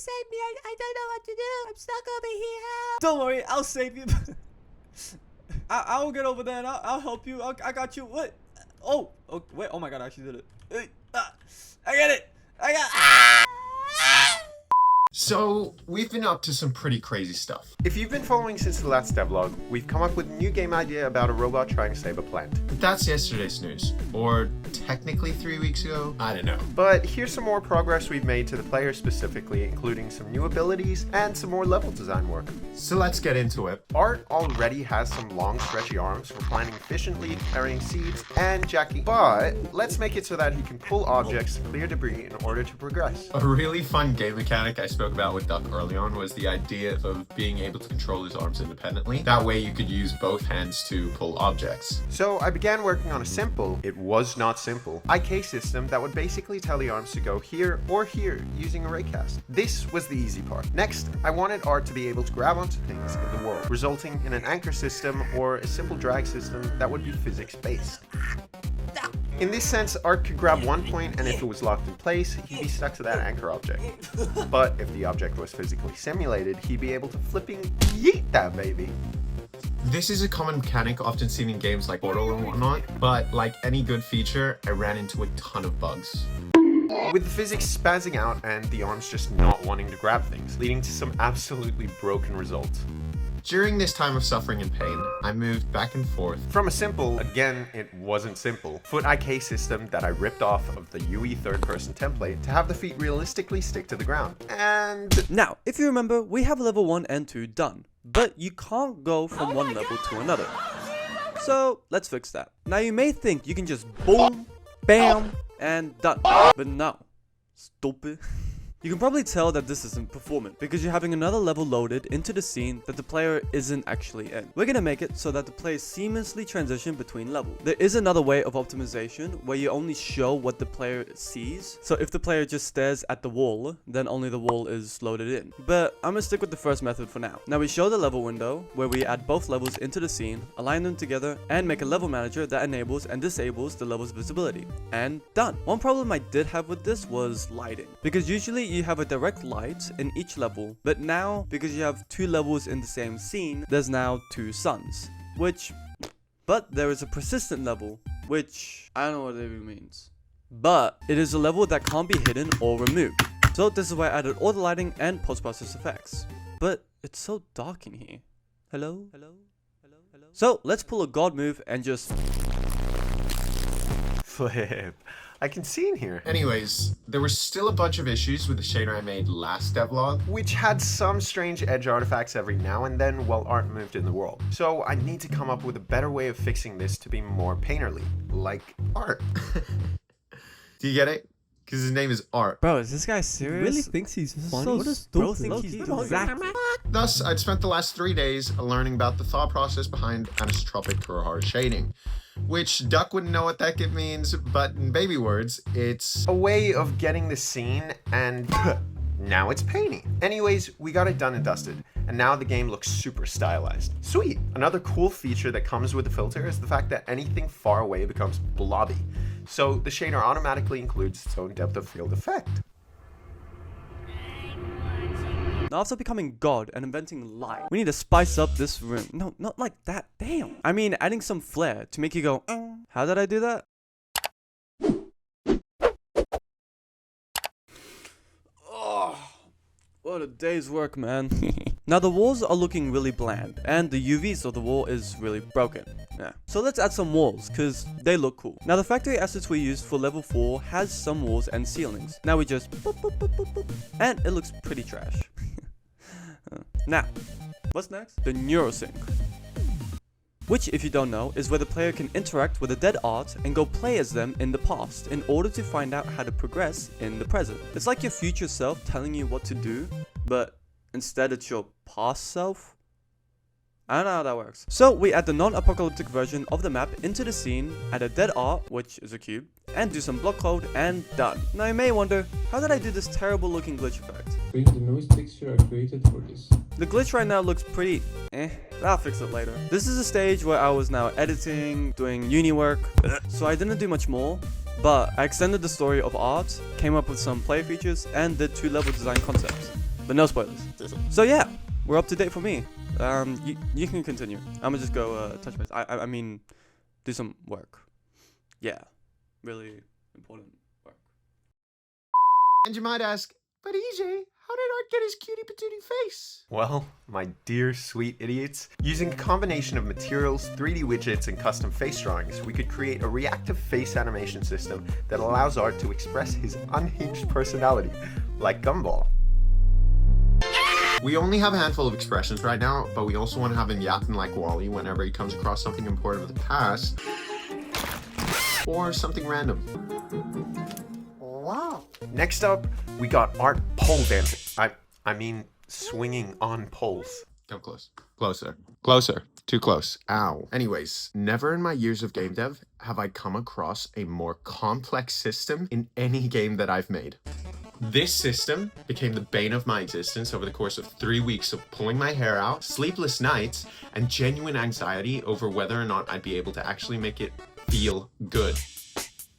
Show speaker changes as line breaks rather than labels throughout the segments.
save me. I don't know what to do. I'm stuck over here. Help.
Don't worry, I'll save you. I'll get over there and I'll help you. I got you. What? Oh, wait. Oh my god, I actually did it. I get it.
So, we've been up to some pretty crazy stuff.
If you've been following since the last devlog, we've come up with a new game idea about a robot trying to save a plant.
But that's yesterday's news. Or technically 3 weeks ago? I don't know.
But here's some more progress we've made to the player specifically, including some new abilities and some more level design work.
So let's get into it.
Art already has some long stretchy arms for planting efficiently, carrying seeds, and jacking. But let's make it so that he can pull objects, clear debris in order to progress.
A really fun game mechanic I spoke about with Duck early on was the idea of being able to control his arms independently. That way you could use both hands to pull objects.
So I began working on a simple, it was not simple, IK system that would basically tell the arms to go here or here using a raycast. This was the easy part. Next, I wanted Art to be able to grab onto things in the world, resulting in an anchor system or a simple drag system that would be physics-based. In this sense, Art could grab one point, and if it was locked in place, he'd be stuck to that anchor object. But if the object was physically simulated, he'd be able to flipping yeet that baby.
This is a common mechanic often seen in games like Portal and whatnot, but like any good feature, I ran into a ton of bugs.
With the physics spazzing out and the arms just not wanting to grab things, leading to some absolutely broken results.
During this time of suffering and pain, I moved back and forth
From a simple, again, it wasn't simple, foot IK system that I ripped off of the UE third-person template to have the feet realistically stick to the ground. And
Now, if you remember, we have level 1 and 2 done, but you can't go from one level to another. So let's fix that. Now you may think you can just boom, bam, and done, but no, stupid. You can probably tell that this isn't performant because you're having another level loaded into the scene that the player isn't actually in. We're gonna make it so that the players seamlessly transition between levels. There is another way of optimization where you only show what the player sees. So if the player just stares at the wall, then only the wall is loaded in. But I'm gonna stick with the first method for now. Now we show the level window where we add both levels into the scene, align them together, and make a level manager that enables and disables the level's visibility. And done. One problem I did have with this was lighting, because usually you have a direct light in each level, but now because you have two levels in the same scene, there's now two suns, but there is a persistent level, which I don't know what it even means, but it is a level that can't be hidden or removed. So this is why I added all the lighting and post-process effects, but it's so dark in here. Hello? So let's pull a god move and just
flip. I can see in here.
Anyways, there were still a bunch of issues with the shader I made last devlog,
Which had some strange edge artifacts every now and then while Art moved in the world. So I need to come up with a better way of fixing this to be more painterly, like Art.
Do you get it? Because his name is Art.
Bro, is this guy serious?
Really thinks he's funny?
So
What does
bro
stupid?
think he's exactly.
Thus, I'd spent the last 3 days learning about the thought process behind anisotropic Kurohara shading, which Duck wouldn't know what that gift means, but in baby words, it's
A way of getting the scene and now it's painting. Anyways, we got it done and dusted, and now the game looks super stylized. Sweet! Another cool feature that comes with the filter is the fact that anything far away becomes blobby. So the shader automatically includes its own depth of field effect.
Now after becoming God and inventing light, we need to spice up this room. No, not like that, damn. I mean, adding some flair to make you go, how did I do that? Oh, what a day's work, man. Now the walls are looking really bland, and the UVs of the wall is really broken. Yeah. So let's add some walls, cause they look cool. Now the factory assets we used for level 4 has some walls and ceilings. Now we just boop, boop, boop, boop, boop, and it looks pretty trash. Now, what's next? The neurosync. Which, if you don't know, is where the player can interact with the dead art and go play as them in the past in order to find out how to progress in the present. It's like your future self telling you what to do, but instead it's your past self. I don't know how that works. So we add the non-apocalyptic version of the map into the scene, add a dead art, which is a cube, and do some block code, and done. Now you may wonder, how did I do this terrible looking glitch effect?
Bring the noise texture I created for this.
The glitch right now looks pretty I'll fix it later. This is a stage where I was now editing, doing uni work, so I didn't do much more, but I extended the story of Art, came up with some play features, and did 2 level design concepts. but no spoilers. So yeah, we're up to date for me. You can continue. I'm gonna just go touch base. I mean, do some work. Yeah, really important work.
And you might ask, but EJ, how did Art get his cutie patootie face?
Well, my dear sweet idiots, using a combination of materials, 3D widgets, and custom face drawings, we could create a reactive face animation system that allows Art to express his unhinged personality, like Gumball.
We only have a handful of expressions right now, but we also want to have him yapping like Wally whenever he comes across something important of the past, or something random.
Wow.
Next up, we got Art pole dancing. I mean, swinging on poles.
Come close. Closer. Closer. Too close. Ow. Anyways, never in my years of game dev have I come across a more complex system in any game that I've made. This system became the bane of my existence over the course of 3 weeks of pulling my hair out, sleepless nights, and genuine anxiety over whether or not I'd be able to actually make it feel good.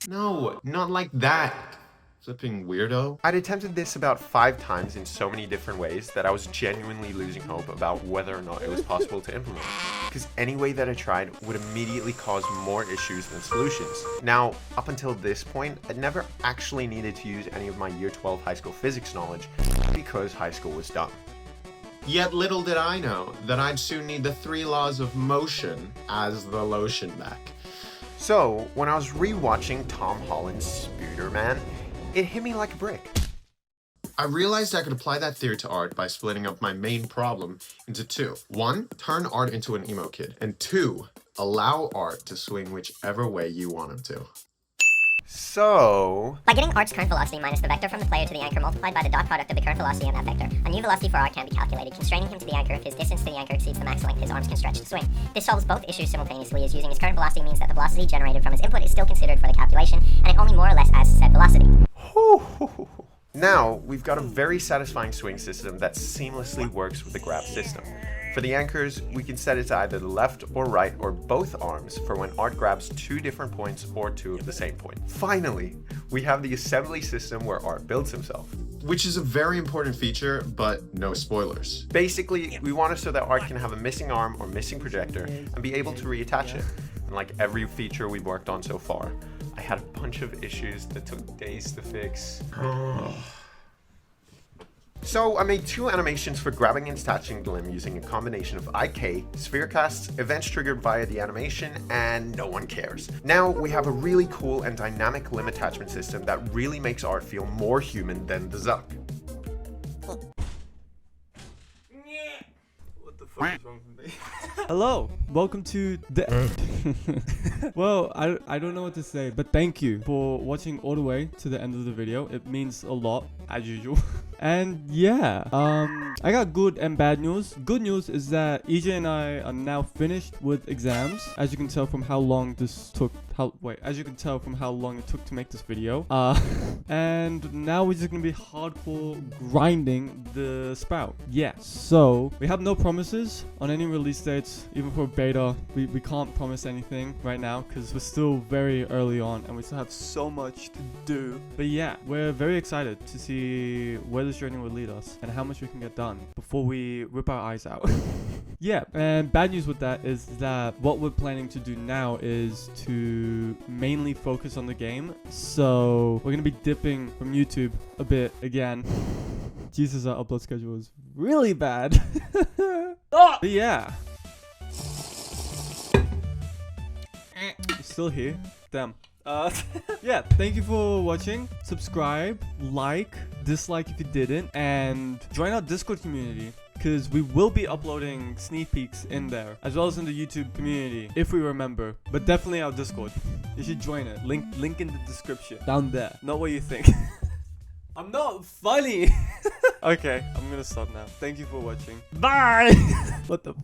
No, not like that. Flipping weirdo.
I'd attempted this about 5 times in so many different ways that I was genuinely losing hope about whether or not it was possible to implement. Because any way that I tried would immediately cause more issues than solutions. Now, up until this point, I'd never actually needed to use any of my year 12 high school physics knowledge because high school was dumb.
Yet little did I know that I'd soon need the 3 laws of motion as the lotion back.
So, when I was rewatching Tom Holland's Spider-Man, it hit me like a brick.
I realized I could apply that theory to Art by splitting up my main problem into 2. 1, turn Art into an emo kid, and 2, allow Art to swing whichever way you want him to.
So,
by getting Art's current velocity minus the vector from the player to the anchor multiplied by the dot product of the current velocity and that vector, a new velocity for Art can be calculated, constraining him to the anchor if his distance to the anchor exceeds the max length his arms can stretch to swing. This solves both issues simultaneously, as using his current velocity means that the velocity generated from his input is still considered for the calculation, and it only more or less adds said velocity.
now we've got a very satisfying swing system that seamlessly works with the grab system. For the anchors, we can set it to either the left or right or both arms for when Art grabs 2 different points or 2 of the same point. Finally, we have the assembly system where Art builds himself.
Which is a very important feature, but no spoilers.
Basically, we want it so that Art can have a missing arm or missing projector and be able to reattach it. And like every feature we've worked on so far, I had a bunch of issues that took days to fix. So I made 2 animations for grabbing and attaching the limb using a combination of IK, sphere casts, events triggered via the animation, and no one cares. Now we have a really cool and dynamic limb attachment system that really makes Art feel more human than the Zuck.
What the fuck is wrong with me? Hello, welcome to the well, I don't know what to say, but thank you for watching all the way to the end of the video. It means a lot, as usual. And yeah, I got good and bad news. Good news is that EJ and I are now finished with exams, as you can tell from how long this took. As you can tell from how long it took to make this video. And now we're just gonna be hardcore grinding the Sprout. Yeah, so we have no promises on any release dates, even for beta. We can't promise anything right now because we're still very early on and we still have so much to do. But yeah, we're very excited to see where this journey will lead us and how much we can get done before we rip our eyes out. Yeah, and bad news with that is that what we're planning to do now is to mainly focus on the game. So we're gonna be dipping from YouTube a bit again. Jesus, our upload schedule is really bad. But yeah. You're still here? Damn. Yeah, thank you for watching. Subscribe, like, dislike if you didn't, and join our Discord community, because we will be uploading sneak peeks in there, as well as in the YouTube community, if we remember. But definitely our Discord. You should join it. Link in the description. Down there. Not what you think. I'm not funny. Okay, I'm gonna stop now. Thank you for watching. Bye! What the fuck?